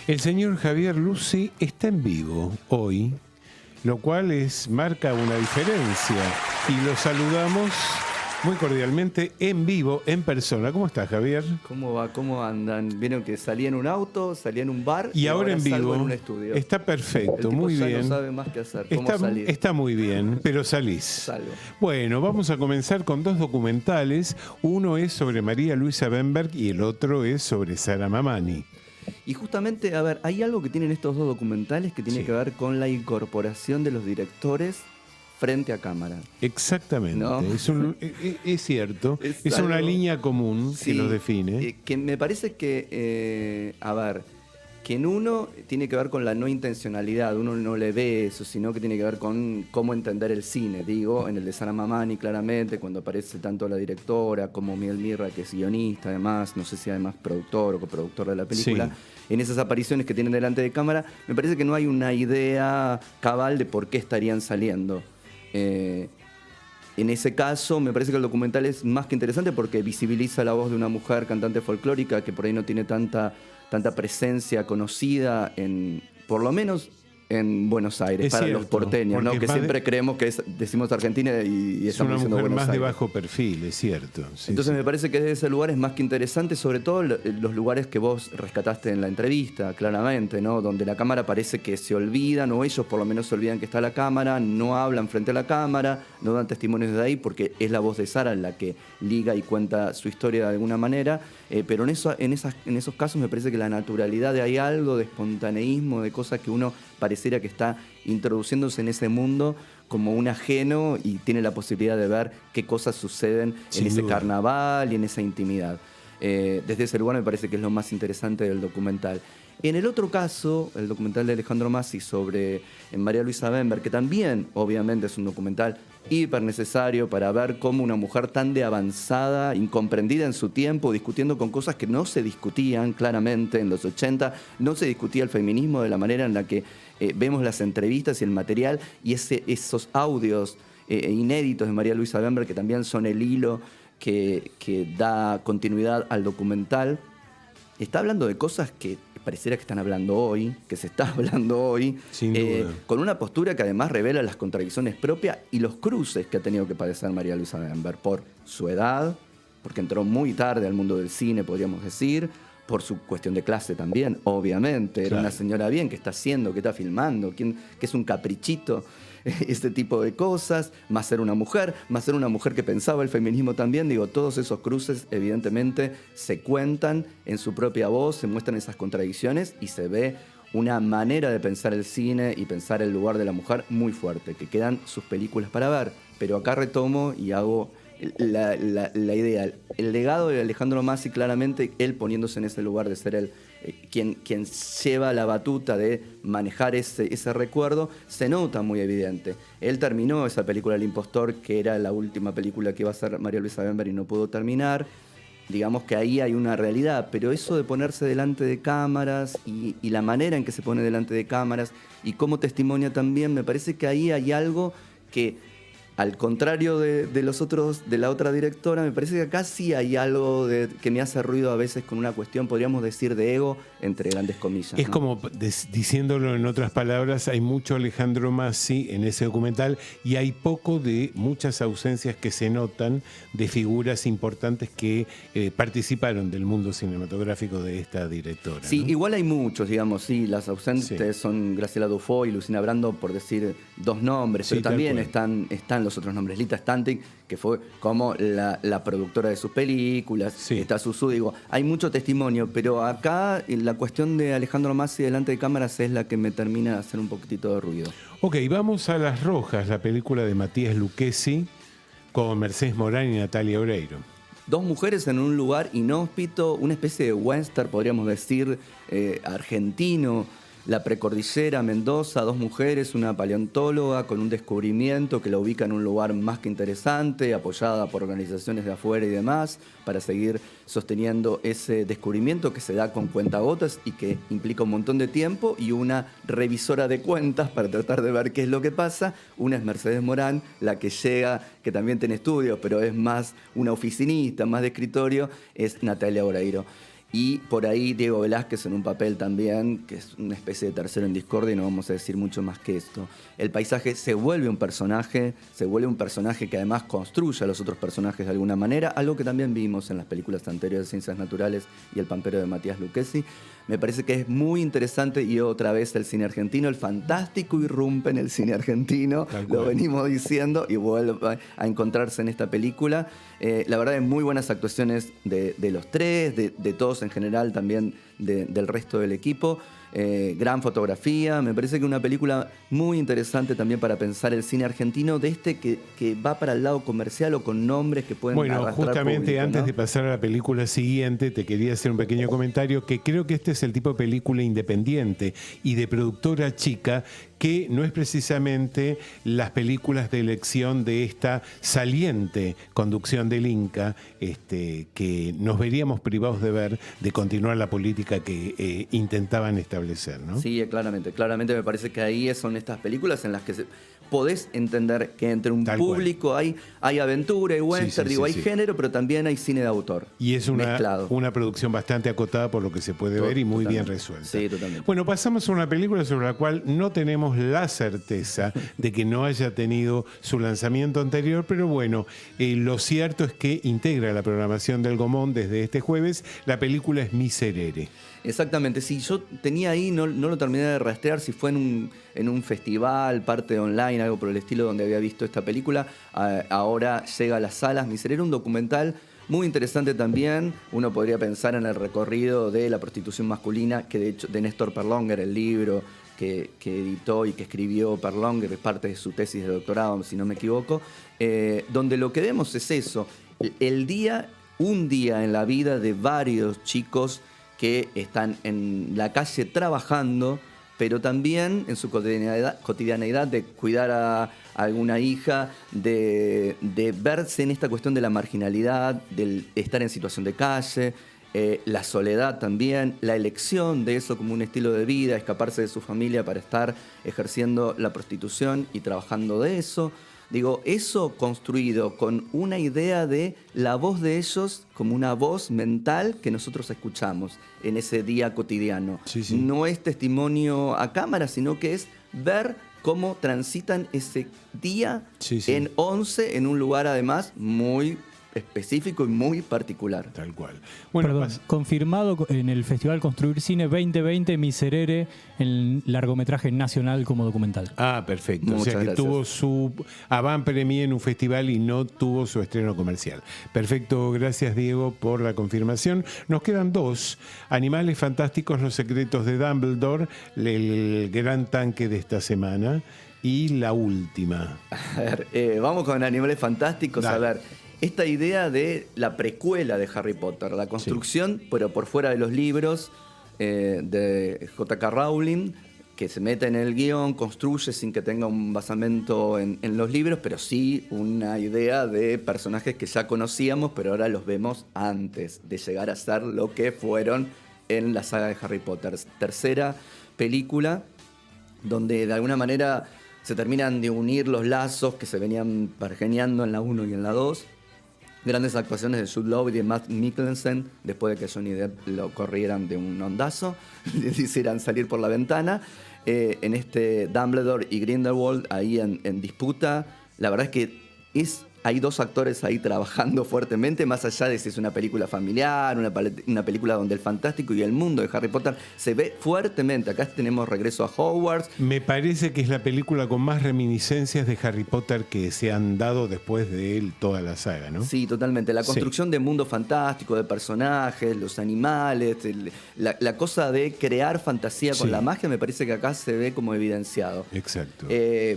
El señor Javier Luzi está en vivo hoy, lo cual marca una diferencia. Y lo saludamos muy cordialmente en vivo, en persona. ¿Cómo estás, Javier? ¿Cómo va? ¿Cómo andan? Vieron que salía en un auto, salía en un bar y ahora en salgo vivo. en un estudio. Está perfecto, El tipo muy ya bien. no sabe más qué hacer, cómo salir. Está muy bien, pero salís. Salgo. Bueno, vamos a comenzar con dos documentales. Uno es sobre María Luisa Bemberg y el otro es sobre Sara Mamani. Y justamente, a ver, hay algo que tienen estos dos documentales que tiene que ver con la incorporación de los directores frente a cámara. Exactamente, ¿No? es cierto, es algo, una línea común sí, que los define. Que me parece que, a ver, que en uno tiene que ver con la no intencionalidad, uno no le ve eso, sino que tiene que ver con cómo entender el cine, digo, en el de Sara Mamani claramente, cuando aparece tanto la directora como Miguel Mirra, que es guionista además, no sé si además productor o coproductor de la película, sí. En esas apariciones que tienen delante de cámara, me parece que no hay una idea cabal de por qué estarían saliendo. En ese caso, me parece que el documental es más que interesante porque visibiliza la voz de una mujer cantante folclórica que por ahí no tiene tanta presencia conocida, por lo menos en Buenos Aires, para los porteños, ¿no? Que siempre creemos que decimos Argentina y estamos diciendo Buenos Aires. Es una mujer más de bajo perfil, es cierto. Sí, entonces sí. Me parece que desde ese lugar es más que interesante, sobre todo los lugares que vos rescataste en la entrevista, claramente, ¿no? Donde la cámara parece que se olvidan, o ellos por lo menos se olvidan que está la cámara, no hablan frente a la cámara, no dan testimonios de ahí porque es la voz de Sara la que liga y cuenta su historia de alguna manera, pero en esos casos me parece que la naturalidad de hay algo de espontaneísmo, de cosas que uno pareciera que está introduciéndose en ese mundo como un ajeno y tiene la posibilidad de ver qué cosas suceden en ese carnaval y en esa intimidad. Desde ese lugar me parece que es lo más interesante del documental. En el otro caso, el documental de Alejandro Mazzi sobre María Luisa Bemberg, que también obviamente es un documental hiper necesario para ver cómo una mujer tan de avanzada, incomprendida en su tiempo, discutiendo con cosas que no se discutían claramente en los 80, no se discutía el feminismo de la manera en la que vemos las entrevistas y el material y esos audios inéditos de María Luisa Bemberg que también son el hilo que da continuidad al documental. Está hablando de cosas que pareciera que están hablando hoy, que se está hablando hoy, sin duda. Con una postura que además revela las contradicciones propias y los cruces que ha tenido que padecer María Luisa Bemberg por su edad, porque entró muy tarde al mundo del cine, podríamos decir, por su cuestión de clase también, obviamente. Era una señora bien, que está haciendo, que está filmando, que es un caprichito, este tipo de cosas, más ser una mujer que pensaba el feminismo también. Digo, todos esos cruces evidentemente se cuentan en su propia voz, se muestran esas contradicciones y se ve una manera de pensar el cine y pensar el lugar de la mujer muy fuerte, que quedan sus películas para ver. Pero acá retomo y hago la idea. El legado de Alejandro Mazzi, claramente, él poniéndose en ese lugar de ser quien lleva la batuta de manejar ese recuerdo, se nota muy evidente. Él terminó esa película El Impostor, que era la última película que iba a hacer María Luisa Bemberg y no pudo terminar. Digamos que ahí hay una realidad, pero eso de ponerse delante de cámaras y la manera en que se pone delante de cámaras y cómo testimonia también, me parece que ahí hay algo que, al contrario de los otros, de la otra directora, me parece que acá sí hay algo que me hace ruido a veces con una cuestión, podríamos decir, de ego, entre grandes comillas. Es, ¿no? Como diciéndolo en otras palabras, hay mucho Alejandro Mazzi en ese documental y hay poco de muchas ausencias que se notan de figuras importantes que participaron del mundo cinematográfico de esta directora. Sí, ¿no? Igual hay muchos, digamos, sí, las ausentes sí. son Graciela Dufo y Lucina Brando, por decir dos nombres, sí, pero también están los otros nombres. Lita Stantic, que fue como la productora de sus películas, está Susu, digo, hay mucho testimonio, pero acá la cuestión de Alejandro Mazzi delante de cámaras es la que me termina de hacer un poquitito de ruido. Ok, vamos a Las Rojas, la película de Matías Lucchesi con Mercedes Morán y Natalia Oreiro. Dos mujeres en un lugar inhóspito, una especie de western, podríamos decir, argentino. La precordillera, Mendoza, dos mujeres, una paleontóloga con un descubrimiento que la ubica en un lugar más que interesante, apoyada por organizaciones de afuera y demás, para seguir sosteniendo ese descubrimiento que se da con cuentagotas y que implica un montón de tiempo, y una revisora de cuentas para tratar de ver qué es lo que pasa. Una es Mercedes Morán, la que llega, que también tiene estudios, pero es más una oficinista, más de escritorio, es Natalia Oreiro. Y por ahí Diego Velázquez en un papel también, que es una especie de tercero en discordia, y no vamos a decir mucho más que esto. El paisaje se vuelve un personaje que además construye a los otros personajes de alguna manera, algo que también vimos en las películas anteriores de Ciencias Naturales y El Pampero de Matías Lucchesi. Me parece que es muy interesante, y otra vez el cine argentino, el fantástico irrumpe en el cine argentino, lo venimos diciendo, y vuelve a encontrarse en esta película. La verdad, es muy buenas actuaciones de los tres, de todos en general, también del resto del equipo. Gran fotografía, me parece que una película muy interesante también para pensar el cine argentino, de que va para el lado comercial o con nombres que pueden arrastrar justamente público, antes ¿no? de pasar a la película siguiente, te quería hacer un pequeño comentario, que creo que este es el tipo de película independiente y de productora chica, que no es precisamente las películas de elección de esta saliente conducción del Inca, que nos veríamos privados de ver, de continuar la política que intentaban establecer, ¿no? Sí, claramente me parece que ahí son estas películas en las que podés entender que entre un Tal público hay aventura, hay western, hay género, pero también hay cine de autor. Y es una producción bastante acotada por lo que se puede ver y muy bien resuelta. Sí, totalmente. Bueno, pasamos a una película sobre la cual no tenemos la certeza de que no haya tenido su lanzamiento anterior, pero bueno, lo cierto es que integra la programación del Gomón desde este jueves. La película es Miserere. Exactamente, sí, yo tenía ahí, no lo terminé de rastrear, si fue en un festival, parte online, algo por el estilo, donde había visto esta película. Ahora llega a las salas. Miserere, un documental muy interesante también. Uno podría pensar en el recorrido de la prostitución masculina, que de hecho de Néstor Perlonger, el libro que editó y que escribió Perlonger, es parte de su tesis de doctorado, si no me equivoco, donde lo que vemos es eso, un día en la vida de varios chicos que están en la calle trabajando, pero también en su cotidianeidad de cuidar a alguna hija, de verse en esta cuestión de la marginalidad, de estar en situación de calle, la soledad también, la elección de eso como un estilo de vida, escaparse de su familia para estar ejerciendo la prostitución y trabajando de eso. Digo, eso construido con una idea de la voz de ellos como una voz mental que nosotros escuchamos en ese día cotidiano. Sí, sí. No es testimonio a cámara, sino que es ver cómo transitan ese día en 11, en un lugar además muy específico y muy particular. Tal cual. Bueno, perdón, confirmado en el Festival Construir Cine 2020, Miserere, en largometraje nacional como documental. Ah, perfecto. Muchas o sea que gracias. tuvo su avant premier en un festival y no tuvo su estreno comercial. Perfecto, gracias Diego por la confirmación. Nos quedan dos: Animales Fantásticos, Los Secretos de Dumbledore, el gran tanque de esta semana, y la última. A ver, vamos con Animales Fantásticos. Dale. A ver, esta idea de la precuela de Harry Potter, la construcción, pero por fuera de los libros, de J.K. Rowling, que se mete en el guión, construye sin que tenga un basamento en los libros, pero sí una idea de personajes que ya conocíamos, pero ahora los vemos antes de llegar a ser lo que fueron en la saga de Harry Potter. Tercera película, donde de alguna manera se terminan de unir los lazos que se venían pergeñando en la 1 y en la 2. Grandes actuaciones de Jude Law y de Matt Mikkelsen, después de que Johnny Depp lo corrieran de un ondazo, le hicieran salir por la ventana. En este Dumbledore y Grindelwald ahí en disputa. La verdad es que hay dos actores ahí trabajando fuertemente, más allá de si es una película familiar, una película donde el fantástico y el mundo de Harry Potter se ve fuertemente. Acá tenemos Regreso a Hogwarts. Me parece que es la película con más reminiscencias de Harry Potter que se han dado después de toda la saga, ¿no? Sí, totalmente. La construcción de mundo fantástico, de personajes, los animales, la cosa de crear fantasía con la magia, me parece que acá se ve como evidenciado. Exacto.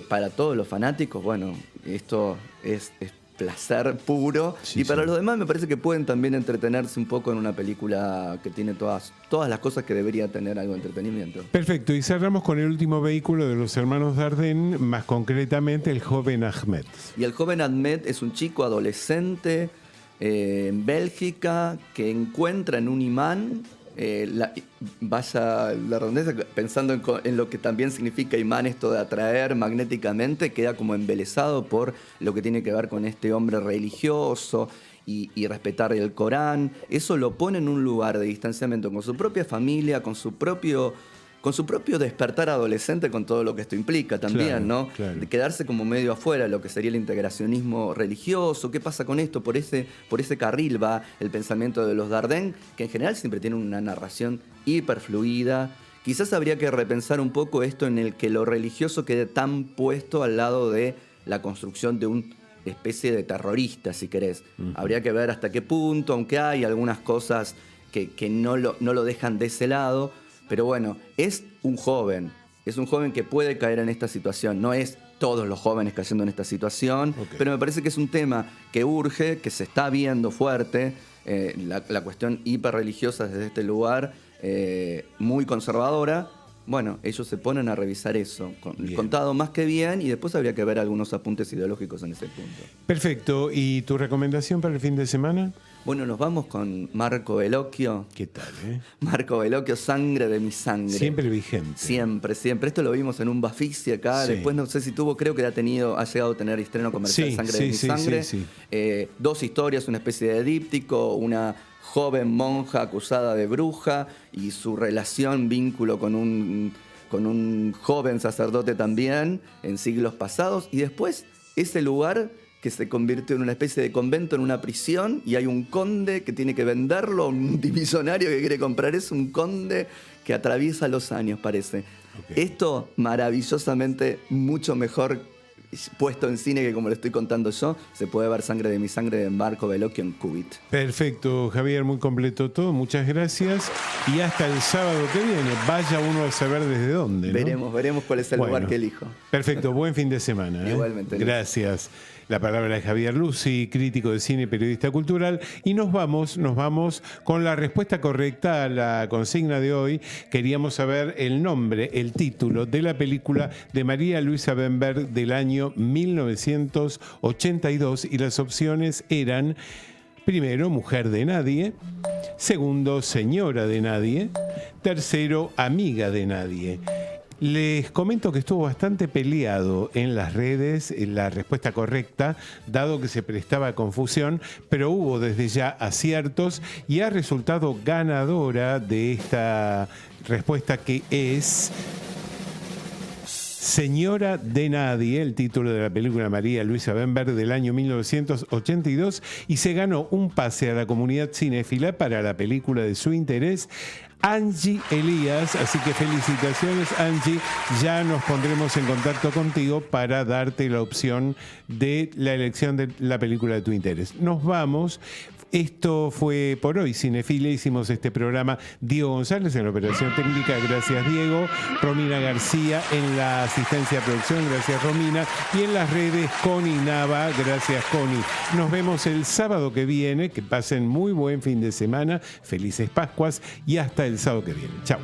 Para todos los fanáticos, bueno, esto es placer puro. Sí, y para sí. los demás me parece que pueden también entretenerse un poco en una película que tiene todas las cosas que debería tener algo de entretenimiento. Perfecto, y cerramos con el último vehículo de los hermanos Dardenne, más concretamente El Joven Ahmed. Y el joven Ahmed es un chico adolescente en Bélgica que encuentra en un imán, vaya la redundancia, pensando en lo que también significa imán, esto de atraer magnéticamente, queda como embelesado por lo que tiene que ver con este hombre religioso y respetar el Corán. Eso lo pone en un lugar de distanciamiento con su propia familia, con su propio despertar adolescente, con todo lo que esto implica también, Claro, ¿no? claro. De quedarse como medio afuera, lo que sería el integracionismo religioso. ¿Qué pasa con esto? Por ese carril va el pensamiento de los Dardenne, que en general siempre tiene una narración hiperfluida. Quizás habría que repensar un poco esto en el que lo religioso quede tan puesto al lado de la construcción de una especie de terrorista, si querés. Habría que ver hasta qué punto, aunque hay algunas cosas que no lo dejan de ese lado. Pero bueno, es un joven que puede caer en esta situación. No es todos los jóvenes cayendo en esta situación, Okay. pero me parece que es un tema que urge, que se está viendo fuerte, la cuestión hiperreligiosa desde este lugar, muy conservadora. Bueno, ellos se ponen a revisar eso, contado más que bien, y después habría que ver algunos apuntes ideológicos en ese punto. Perfecto. ¿Y tu recomendación para el fin de semana? Bueno, nos vamos con Marco Bellocchio. ¿Qué tal, Marco Bellocchio, Sangre de mi sangre. Siempre vigente. Siempre. Esto lo vimos en un Bafisi acá. Sí. Después no sé si creo que ha llegado a tener estreno comercial, Sí, Sangre sí, de mi sí, sangre. sí. Dos historias, una especie de díptico, una joven monja acusada de bruja y su vínculo con un joven sacerdote también en siglos pasados. Y después ese lugar que se convirtió en una especie de convento, en una prisión, y hay un conde que tiene que venderlo, un multimillonario que quiere comprar eso, un conde que atraviesa los años, parece. Okay. Esto maravillosamente mucho mejor puesto en cine que como lo estoy contando yo. Se puede ver Sangre de mi sangre de Marco Bellocchio en Cubit. Perfecto, Javier, muy completo todo. Muchas gracias. Y hasta el sábado que viene. Vaya uno a saber desde dónde, ¿no? Veremos cuál es el lugar que elijo. Perfecto, buen fin de semana. Igualmente. Gracias. La palabra de Javier Lucy, crítico de cine y periodista cultural. Y nos vamos con la respuesta correcta a la consigna de hoy. Queríamos saber el nombre, el título de la película de María Luisa Bemberg del año 1982. Y las opciones eran: primero, Mujer de Nadie; segundo, Señora de Nadie; tercero, Amiga de Nadie. Les comento que estuvo bastante peleado en las redes la respuesta correcta, dado que se prestaba a confusión, pero hubo desde ya aciertos y ha resultado ganadora de esta respuesta, que es Señora de Nadie, el título de la película María Luisa Bemberg del año 1982, y se ganó un pase a la comunidad cinéfila para la película de su interés, Angie Elías. Así que felicitaciones, Angie. Ya nos pondremos en contacto contigo para darte la opción de la elección de la película de tu interés. Nos vamos. Esto fue por hoy, Cinefilia. Hicimos este programa Diego González en la operación técnica, gracias Diego. Romina García en la asistencia de producción, gracias Romina. Y en las redes, Connie Nava, gracias Connie. Nos vemos el sábado que viene. Que pasen muy buen fin de semana, felices Pascuas y hasta el sábado que viene. Chao.